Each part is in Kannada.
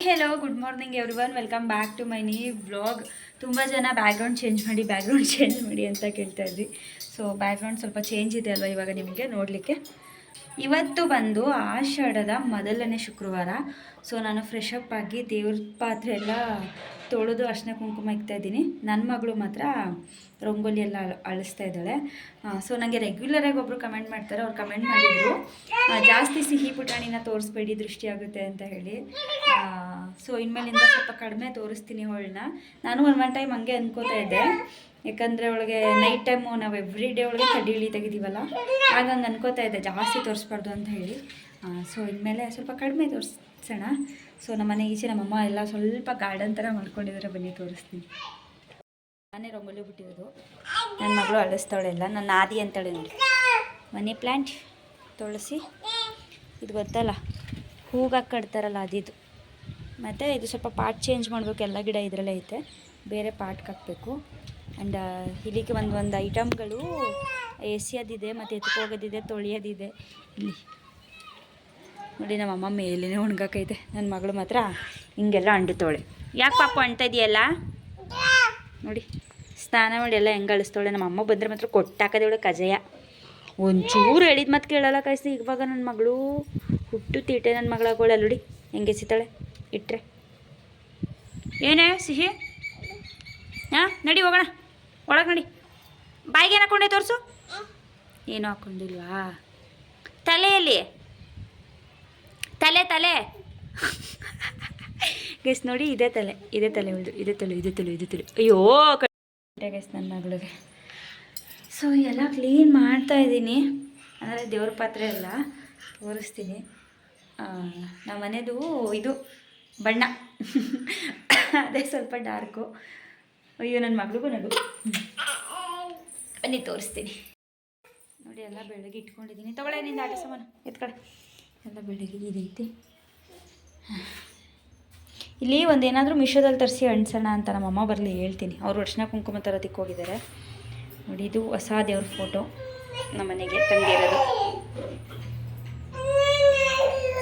Hello good morning everyone, welcome back to my new vlog. ತುಂಬ ಜನ ಬ್ಯಾಕ್ಗ್ರೌಂಡ್ ಚೇಂಜ್ ಮಾಡಿ ಅಂತ ಕೇಳ್ತಾ ಇದ್ರಿ. ಸೊ ಬ್ಯಾಕ್ಗ್ರೌಂಡ್ ಸ್ವಲ್ಪ ಚೇಂಜ್ ಇದೆ ಅಲ್ವಾ ಇವಾಗ ನಿಮಗೆ ನೋಡಲಿಕ್ಕೆ. ಇವತ್ತು ಬಂದು ಆಷಾಢದ ಮೊದಲನೇ ಶುಕ್ರವಾರ. ಸೊ ನಾನು ಫ್ರೆಶ್ ಅಪ್ ಆಗಿ ದೇವ್ರ ಪಾತ್ರೆ ಎಲ್ಲ ತೊಳೆದು ಅರ್ಶಿನ ಕುಂಕುಮ ಇಕ್ತಾ ಇದ್ದೀನಿ. ನನ್ನ ಮಗಳು ಮಾತ್ರ ರಂಗೋಲಿ ಎಲ್ಲ ಅಳಿಸ್ತಾ ಇದ್ದಾಳೆ. ಸೊ ನನಗೆ ರೆಗ್ಯುಲರಾಗಿ ಒಬ್ಬರು ಕಮೆಂಟ್ ಮಾಡ್ತಾರೆ. ಅವ್ರು ಕಮೆಂಟ್ ಮಾಡಿದರು, ಜಾಸ್ತಿ ಸಿಹಿ ಪುಟಾಣಿನ ತೋರಿಸ್ಬೇಡಿ, ದೃಷ್ಟಿ ಆಗುತ್ತೆ ಅಂತ ಹೇಳಿ. ಸೊ ಇನ್ಮೇಲಿಂದ ಸ್ವಲ್ಪ ಕಡಿಮೆ ತೋರಿಸ್ತೀನಿ ಅವಳನ್ನ. ನಾನು ಒನ್ ಟೈಮ್ ಹಂಗೆ ಅನ್ಕೋತಾ ಇದ್ದೆ, ಯಾಕಂದರೆ ಅವಳಿಗೆ ನೈಟ್ ಟೈಮು ನಾವು ಎವ್ರಿ ಡೇ ಒಳಗೆ ಕಡ್ಡಿಳಿ ತೆಗಿತೀವಲ್ಲ, ಆಗ ಹಂಗೆ ಅನ್ಕೋತಾ ಇದ್ದೆ ಜಾಸ್ತಿ ತೋರಿಸ್ಬಾರ್ದು ಅಂತ ಹೇಳಿ. ಸೊ ಇನ್ಮೇಲೆ ಸ್ವಲ್ಪ ಕಡಿಮೆ ತೋರಿಸೋಣ. ಸೊ ನಮ್ಮನೆ ಈಚೆ ನಮ್ಮಮ್ಮ ಎಲ್ಲ ಸ್ವಲ್ಪ ಗಾರ್ಡನ್ ಥರ ಮಾಡ್ಕೊಂಡಿದ್ದಾರೆ, ಬನ್ನಿ ತೋರಿಸ್ತೀನಿ. ನಾನೇ ರಂಗೋಲಿ ಬಿಟ್ಟಿರೋದು, ನನ್ನ ಮಗಳು ಅಳಿಸ್ತಾಳೆಲ್ಲ. ನನ್ನ ಆದಿ ಅಂತಾಳೆ ನೋಡಿ. ಮನಿ ಪ್ಲ್ಯಾಂಟ್, ತುಳಸಿ, ಇದು ಗೊತ್ತಲ್ಲ ಹೂಗಾಗಿ ಕಟ್ತಾರಲ್ಲ ಅದಿದು. ಮತ್ತು ಇದು ಸ್ವಲ್ಪ ಪಾಟ್ ಚೇಂಜ್ ಮಾಡಬೇಕು, ಎಲ್ಲ ಗಿಡ ಇದರಲ್ಲೇ ಐತೆ, ಬೇರೆ ಪಾಟ್ಗೆ ಹಾಕಬೇಕು. ಆ್ಯಂಡ್ ಇಲ್ಲಿಗೆ ಒಂದು ಐಟಮ್ಗಳು ಎಸಿಯೋದಿದೆ, ಮತ್ತು ಎತ್ಕೋಗೋದಿದೆ, ತೊಳೆಯೋದಿದೆ. ಇಲ್ಲಿ ನೋಡಿ ನಮ್ಮಮ್ಮ ಮೇಲೇ ಒಣಗಾಕೈತೆ. ನನ್ನ ಮಗಳು ಮಾತ್ರ ಹಿಂಗೆಲ್ಲ ಅಂಡು ತೊಳೆ. ಯಾಕೆ ಪಾಪು ಅಂಟ ಇದೆಯಲ್ಲ ನೋಡಿ, ಸ್ನಾನ ಮಾಡಿ ಎಲ್ಲ ಹೆಂಗೆ ಅಳಿಸ್ತೋಳೆ. ನಮ್ಮಮ್ಮ ಬಂದರೆ ಮಾತ್ರ ಕೊಟ್ಟಾಕದೇವಳೆ ಕಜಯ. ಒಂಚೂರು ಹೇಳಿದ ಮತ್ತೆ ಕೇಳಲ್ಲ ಕಾಯಿಸ್ತಿ. ಇವಾಗ ನನ್ನ ಮಗಳು ಹುಟ್ಟು ತೀಟೆ ನನ್ನ ಮಗಳಾಗೋಳೆ ನೋಡಿ ಹೆಂಗೆ ಸಿತಾಳೆ ಇಟ್ಟರೆ. ಏನೇ ಸಿಹಿ? ಹಾಂ ನಡಿ ಹೋಗೋಣ ಒಳಗೆ. ನಡಿ, ಬಾಯಿಗೆ ಏನು ಹಾಕ್ಕೊಂಡೆ ತೋರಿಸು. ಏನೂ ಹಾಕ್ಕೊಂಡಿಲ್ವಾ? ತಲೆಯಲ್ಲಿ ತಲೆ ಗೈಸ್ ನೋಡಿ, ಇದೇ ತಲೆ ಉಳಿದು, ಇದೇ ತಲೆ. ಅಯ್ಯೋ ಗೈಸ್ ನನ್ನ ಮಗಳಿಗೆ. ಸೊ ಎಲ್ಲ ಕ್ಲೀನ್ ಮಾಡ್ತಾಯಿದ್ದೀನಿ, ಅಂದರೆ ದೇವ್ರ ಪಾತ್ರೆ ಎಲ್ಲ ತೋರಿಸ್ತೀನಿ. ನಮ್ಮ ಮನೆಯದು ಇದು ಬಣ್ಣ ಅದೇ ಸ್ವಲ್ಪ ಡಾರ್ಕು. ಅಯ್ಯೋ ನನ್ನ ಮಗಳಿಗೂ ನಗು. ಬನ್ನಿ ತೋರಿಸ್ತೀನಿ ನೋಡಿ. ಎಲ್ಲ ಬೆಳಗ್ಗೆ ಇಟ್ಕೊಂಡಿದ್ದೀನಿ. ತಗೊಳ್ಳೆ ನಿಂದ ಆಟ ಸಾಮಾನು ಎತ್ಕಡೆ. ಎಲ್ಲ ಬೆಳಗ್ಗೆ ಇದೈತಿ. ಇಲ್ಲಿ ಒಂದೇನಾದರೂ ಮೀಶೋದಲ್ಲಿ ತರಿಸಿ ಅಣ್ಸೋಣ ಅಂತ ನಮ್ಮಮ್ಮ ಬರಲಿ ಹೇಳ್ತೀನಿ. ಅವರು ಅರ್ಶಿನ ಕುಂಕುಮ ತರೋದಕ್ಕೆ ಹೋಗಿದ್ದಾರೆ ನೋಡಿ. ಇದು ಹೊಸ ದೇವ್ರ ಫೋಟೋ ನಮ್ಮ ಮನೆಗೆ ತಂದಿರೋದು.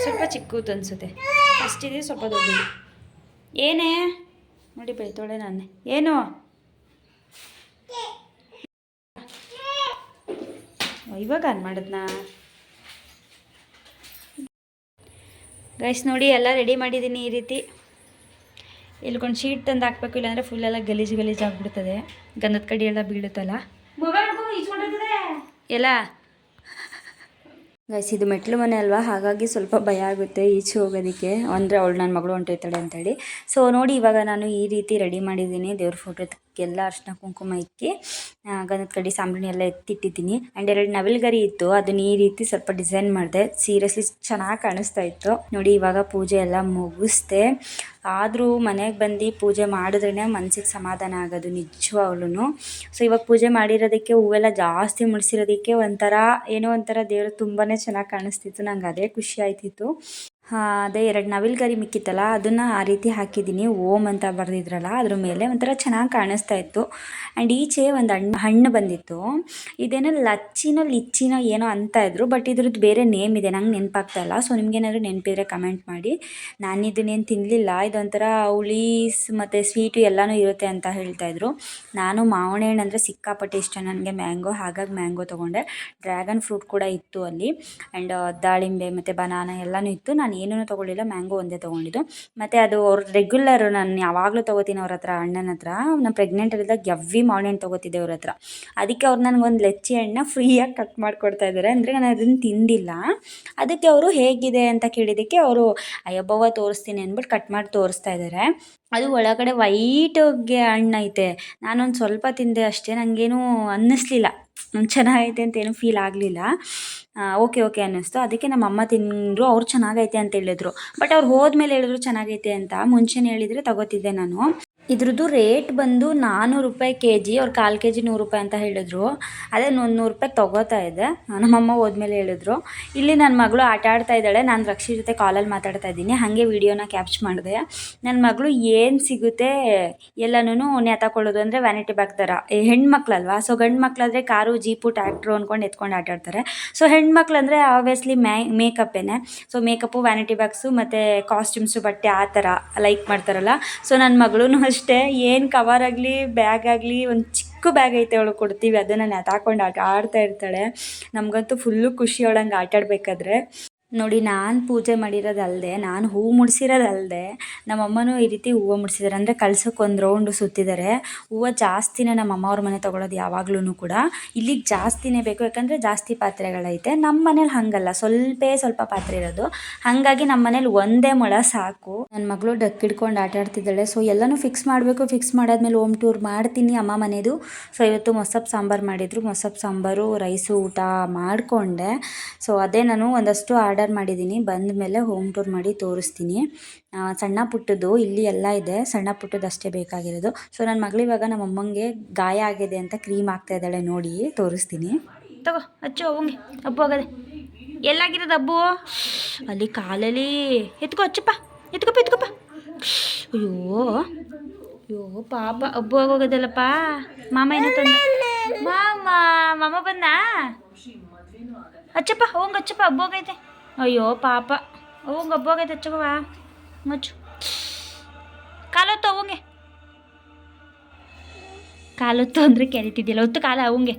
ಸ್ವಲ್ಪ ಚಿಕ್ಕದು ಅನಿಸುತ್ತೆ, ಅಷ್ಟಿದೆ, ಸ್ವಲ್ಪ ದೊಡ್ಡದು. ಏನೇ ನೋಡಿ ಬೈತೋಳೆ ನಾನೇ. ಏನು ಇವಾಗ ಆನ್ ಮಾಡಿದ್ನಾ? ಗೈಸ್ ನೋಡಿ ಎಲ್ಲ ರೆಡಿ ಮಾಡಿದ್ದೀನಿ. ಈ ರೀತಿ ಇಲ್ಕೊಂಡು ಶೀಟ್ ತಂದು ಹಾಕ್ಬೇಕು, ಇಲ್ಲಾಂದರೆ ಫುಲ್ಲೆಲ್ಲ ಗಲೀಜು ಆಗಿಬಿಡ್ತದೆ. ಗಂಧದ ಕಡ್ಡಿ ಎಲ್ಲ ಬೀಳುತ್ತಲ್ಲ ಎಲ್ಲ. ಗೈಸ್ ಇದು ಮೆಟ್ಲು ಮನೆ ಅಲ್ವಾ, ಹಾಗಾಗಿ ಸ್ವಲ್ಪ ಭಯ ಆಗುತ್ತೆ ಈಚೆ ಹೋಗೋದಕ್ಕೆ, ಅಂದರೆ ಅವಳು ನನ್ನ ಮಗಳು ಹೊಂಟೋಯ್ತಾಳೆ ಅಂತೇಳಿ. ಸೊ ನೋಡಿ ಇವಾಗ ನಾನು ಈ ರೀತಿ ರೆಡಿ ಮಾಡಿದ್ದೀನಿ. ದೇವ್ರ ಫೋಟೋಕ್ಕೆಲ್ಲ ಅರ್ಶಿನ ಕುಂಕುಮ ಇಕ್ಕಿ ಗಂಧದ ಕಡ್ಡಿ ಸಾಂಬ್ರಾಣಿ ಎಲ್ಲ ಎತ್ತಿಟ್ಟಿದ್ದೀನಿ. ಆ್ಯಂಡ್ 2 ನವಿಲುಗರಿ ಇತ್ತು, ಅದನ್ನ ಈ ರೀತಿ ಸ್ವಲ್ಪ ಡಿಸೈನ್ ಮಾಡಿದೆ. ಸೀರಿಯಸ್ಲಿ ಚೆನ್ನಾಗಿ ಕಾಣಿಸ್ತಾ ಇತ್ತು ನೋಡಿ. ಇವಾಗ ಪೂಜೆ ಎಲ್ಲ ಮುಗಿಸ್ದೆ. ಆದರೂ ಮನೆಗೆ ಬಂದು ಪೂಜೆ ಮಾಡಿದ್ರೇ ಮನಸ್ಸಿಗೆ ಸಮಾಧಾನ ಆಗೋದು ನಿಜವಾಗ್ಲೂ. ಸೊ ಇವಾಗ ಪೂಜೆ ಮಾಡಿರೋದಕ್ಕೆ, ಹೂವೆಲ್ಲ ಜಾಸ್ತಿ ಮುಡಿಸಿರೋದಕ್ಕೆ ಏನೋ ಒಂಥರ ದೇವರು ತುಂಬಾ ಚೆನ್ನಾಗಿ ಕಾಣಿಸ್ತಿತ್ತು. ನಂಗೆ ಅದೇ ಖುಷಿ ಆಯ್ತಿತ್ತು. ಅದೇ 2 ನವಿಲುಗರಿ ಮಿಕ್ಕಿತ್ತಲ್ಲ, ಅದನ್ನು ಆ ರೀತಿ ಹಾಕಿದ್ದೀನಿ. ಓಂ ಅಂತ ಬರೆದಿದ್ರಲ್ಲ ಅದ್ರ ಮೇಲೆ ಒಂಥರ ಚೆನ್ನಾಗಿ ಕಾಣಿಸ್ತಾ ಇತ್ತು. ಆ್ಯಂಡ್ ಈಚೆ ಒಂದು ಹಣ್ಣು ಬಂದಿತ್ತು. ಇದೇನೋ ಲಿಚ್ಚಿನೋ ಏನೋ ಅಂತ ಇದ್ರು, ಬಟ್ ಇದ್ರದ್ದು ಬೇರೆ ನೇಮ್ ಇದೆ, ನಂಗೆ ನೆನಪಾಗ್ತಾ ಇಲ್ಲ. ಸೊ ನಿಮ್ಗೇನಾದ್ರು ನೆನಪಿದ್ರೆ ಕಮೆಂಟ್ ಮಾಡಿ. ನಾನು ಇದನ್ನೇನು ತಿನ್ನಲಿಲ್ಲ, ಇದೊಂಥರ ಹುಳಿ ಮತ್ತು ಸ್ವೀಟು ಎಲ್ಲನೂ ಇರುತ್ತೆ ಅಂತ ಹೇಳ್ತಾಯಿದ್ರು. ನಾನು ಮಾವಿನ ಹಣ್ಣು ಅಂದರೆ ಸಿಕ್ಕಾಪಟ್ಟೆ ಇಷ್ಟ ನನಗೆ, ಮ್ಯಾಂಗೋ, ಹಾಗಾಗಿ ಮ್ಯಾಂಗೋ ತೊಗೊಂಡೆ. ಡ್ರ್ಯಾಗನ್ ಫ್ರೂಟ್ ಕೂಡ ಇತ್ತು ಅಲ್ಲಿ. ಆ್ಯಂಡ್ ದಾಳಿಂಬೆ ಮತ್ತು ಬನಾನಾ ಎಲ್ಲನೂ ಇತ್ತು. ನಾನು ಏನೂ ತೊಗೊಳ್ಳಿಲ್ಲ, ಮ್ಯಾಂಗೋ ಒಂದೇ ತೊಗೊಂಡಿದ್ದು. ಮತ್ತು ಅದು ಅವ್ರು ರೆಗ್ಯುಲರ್, ನಾನು ಯಾವಾಗಲೂ ತೊಗೋತೀನಿ ಅವ್ರ ಹತ್ರ, ಅಣ್ಣನ ಹತ್ರ. ನಾನು ಪ್ರೆಗ್ನೆಂಟ್ ಇದ್ದಾಗ ಎವ್ರಿ ಮಾವಿನ ಹಣ್ಣು ತೊಗೋತಿದ್ದೆ ಅವ್ರ ಹತ್ರ. ಅದಕ್ಕೆ ಅವ್ರು ನನಗೊಂದು ಲೆಚ್ಚಿ ಹಣ್ಣನ್ನ ಫ್ರೀಯಾಗಿ ಕಟ್ ಮಾಡಿಕೊಡ್ತಾ ಇದ್ದಾರೆ. ಅಂದರೆ ನಾನು ಅದನ್ನು ತಿಂದಿಲ್ಲ. ಅದಕ್ಕೆ ಅವರು ಹೇಗಿದೆ ಅಂತ ಕೇಳಿದ್ದಕ್ಕೆ ಅವರು ಅಯ್ಯಬ್ಬವ್ವ ತೋರಿಸ್ತೀನಿ ಅಂದ್ಬಿಟ್ಟು ಕಟ್ ಮಾಡಿ ತೋರಿಸ್ತಾ ಇದ್ದಾರೆ. ಅದು ಒಳಗಡೆ ವೈಟ್ಗೆ ಹಣ್ಣೈತೆ. ನಾನೊಂದು ಸ್ವಲ್ಪ ತಿಂದೆ ಅಷ್ಟೇ, ನನಗೇನು ಅನ್ನಿಸ್ಲಿಲ್ಲ, ಚೆನ್ನಾಗೈತೆ ಅಂತ ಏನೂ ಫೀಲ್ ಆಗಲಿಲ್ಲ. ಓಕೆ ಅನ್ನಿಸ್ತು. ಅದಕ್ಕೆ ನಮ್ಮ ಅಮ್ಮ ತಿಂದರು, ಅವ್ರು ಚೆನ್ನಾಗೈತೆ ಅಂತ ಹೇಳಿದ್ರು. ಬಟ್ ಅವ್ರು ಹೋದ್ಮೇಲೆ ಹೇಳಿದ್ರು ಚೆನ್ನಾಗೈತೆ ಅಂತ. ಮುಂಚೆನೇ ಹೇಳಿದರೆ ತಗೋತಿದ್ದೆ ನಾನು. ಇದ್ರದ್ದು ರೇಟ್ ಬಂದು 400 ರೂಪಾಯಿ ಕೆ ಜಿ. ಅವ್ರು 1/4 ಕೆ ಜಿ 100 ರೂಪಾಯಿ ಅಂತ ಹೇಳಿದ್ರು. ಅದೇ 100 ರೂಪಾಯಿ ತೊಗೋತಾ ಇದೆ. ನಮ್ಮಮ್ಮ ಹೋದ್ಮೇಲೆ ಹೇಳಿದ್ರು. ಇಲ್ಲಿ ನನ್ನ ಮಗಳು ಆಟ ಆಡ್ತಾ ಇದ್ದಾಳೆ. ನಾನು ರಕ್ಷಿ ಜೊತೆ ಕಾಲಲ್ಲಿ ಮಾತಾಡ್ತಾ ಇದ್ದೀನಿ. ಹಾಗೆ ವೀಡಿಯೋನ ಕ್ಯಾಪ್ಚ್ ಮಾಡಿದೆ. ನನ್ನ ಮಗಳು ಏನು ಸಿಗುತ್ತೆ ಎಲ್ಲನೂ ನೇತಾಕೊಳ್ಳೋದು. ಅಂದರೆ ವ್ಯಾನಿಟಿ ಬ್ಯಾಗ್ ಥರ. ಹೆಣ್ಮಕ್ಳಲ್ವಾ, ಸೊ ಗಂಡು ಮಕ್ಕಳಾದರೆ ಕಾರು ಜೀಪು ಟ್ಯಾಕ್ಟ್ರು ಅಂದ್ಕೊಂಡು ಎತ್ಕೊಂಡು ಆಟ ಆಡ್ತಾರೆ. ಸೊ ಹೆಣ್ಮಕ್ಳಂದರೆ ಆಬ್ವಿಯಸ್ಲಿ ಮೇಕಪ್ಪೇನೆ. ಸೊ ಮೇಕಪ್ಪು, ವ್ಯಾನಿಟಿ ಬ್ಯಾಗ್ಸು ಮತ್ತು ಕಾಸ್ಟ್ಯೂಮ್ಸು, ಬಟ್ಟೆ ಆ ಥರ ಲೈಕ್ ಮಾಡ್ತಾರಲ್ಲ. ಸೊ ನನ್ನ ಮಗಳೂ ಅಷ್ಟೇ, ಏನು ಕವರ್ ಆಗಲಿ ಬ್ಯಾಗ್ ಆಗಲಿ, ಒಂದು ಚಿಕ್ಕ ಬ್ಯಾಗ್ ಐತೆ ಅವಳು ಕೊಡ್ತೀವಿ, ಅದನ್ನು ನೇತಾಕೊಂಡು ಆಡ್ತಾ ಇರ್ತಾಳೆ. ನಮಗಂತೂ ಫುಲ್ಲು ಖುಷಿ ಅವಳಂಗೆ ಆಟ ಆಡಬೇಕಾದ್ರೆ. ನೋಡಿ, ನಾನು ಪೂಜೆ ಮಾಡಿರೋದಲ್ಲದೆ, ನಾನು ಹೂ ಮುಡಿಸಿರೋದಲ್ಲದೆ, ನಮ್ಮಮ್ಮನೂ ಈ ರೀತಿ ಹೂವು ಮುಡಿಸಿದ್ದಾರೆ. ಅಂದರೆ ಕಳ್ಸೋಕೆ ಒಂದು ರೌಂಡು ಸುತ್ತಿದ್ದಾರೆ. ಹೂವು ಜಾಸ್ತಿನೇ ನಮ್ಮಮ್ಮ ಅವ್ರ ಮನೆ ತೊಗೊಳೋದು ಯಾವಾಗ್ಲೂ ಕೂಡ. ಇಲ್ಲಿಗೆ ಜಾಸ್ತಿನೇ ಬೇಕು, ಯಾಕಂದರೆ ಜಾಸ್ತಿ ಪಾತ್ರೆಗಳೈತೆ. ನಮ್ಮ ಮನೇಲಿ ಹಾಗಲ್ಲ, ಸ್ವಲ್ಪ ಪಾತ್ರೆ ಇರೋದು. ಹಾಗಾಗಿ ನಮ್ಮ ಮನೇಲಿ ಒಂದೇ ಮೊಳ ಸಾಕು. ನನ್ನ ಮಗಳು ಡಕ್ ಹಿಡ್ಕೊಂಡು ಆಟ ಆಡ್ತಿದ್ದಾಳೆ. ಸೊ ಎಲ್ಲನೂ ಫಿಕ್ಸ್ ಮಾಡಬೇಕು. ಫಿಕ್ಸ್ ಮಾಡಾದ್ಮೇಲೆ ಹೋಮ್ ಟೂರ್ ಮಾಡ್ತೀನಿ ಅಮ್ಮ ಮನೆಯದು. ಸೊ ಇವತ್ತು ಮೊಸಪ್ಪು ಸಾಂಬಾರು ಮಾಡಿದರು. ಮೊಸಪ್ಪು ಸಾಂಬಾರು, ರೈಸು ಊಟ ಮಾಡಿಕೊಂಡೆ. ಸೊ ಅದೇ ನಾನು ಒಂದಷ್ಟು ಆರ್ಡರ್ ಮಾಡಿದ್ದೀನಿ. ಬಂದ ಮೇಲೆ ಹೋಮ್ ಟೂರ್ ಮಾಡಿ ತೋರಿಸ್ತೀನಿ. ಸಣ್ಣ ಪುಟ್ಟದ್ದು ಇಲ್ಲಿ ಎಲ್ಲ ಇದೆ. ಸಣ್ಣ ಪುಟ್ಟದ್ದು ಅಷ್ಟೇ ಬೇಕಾಗಿರೋದು. ಸೊ ನನ್ನ ಮಗಳು ಇವಾಗ ನಮ್ಮ ಅಮ್ಮಂಗೆ ಗಾಯ ಆಗಿದೆ ಅಂತ ಕ್ರೀಮ್ ಹಾಕ್ತಾ ಇದ್ದಾಳೆ, ನೋಡಿ ತೋರಿಸ್ತೀನಿ. ತಗೋ ಹಚ್ಚು, ಅವಂಗೆ ಹಬ್ಬು ಆಗೋದೆ. ಎಲ್ಲಾಗಿರೋದು ಹಬ್ಬು? ಅಲ್ಲಿ ಕಾಲಲ್ಲಿ. ಎತ್ಕೋ, ಹಚ್ಚಪ್ಪ, ಎತ್ಕೊಪ್ಪ. ಅಯ್ಯೋ ಅಯ್ಯೋ ಪಾಪ, ಹಬ್ಬು ಆಗೋಗೋದಲ್ಲಪ್ಪ. ಮಾಮ ಏನೋ ತಂದ. ಮಾಮ ಬಂದ. ಹಚ್ಚಪ್ಪ, ಅವಂಗೆ ಹಚ್ಚಪ್ಪ, ಹಬ್ಬು ಹೋಗೈತೆ. ಅಯ್ಯೋ ಪಾಪ, ಅವಂಗೆ ಹಬ್ಬು ಹೋಗೈತೆ. ಹಚ್ಚಕವ, ಮಚ್ಚು. ಕಾಲೊತ್ತು ಅವಂಗೆ. ಕಾಲೊತ್ತು ಅಂದರೆ ಕೆರಿತಿದ್ದಿಲ್ಲ. ಹೊತ್ತು ಕಾಲ ಅವಂಗೆ.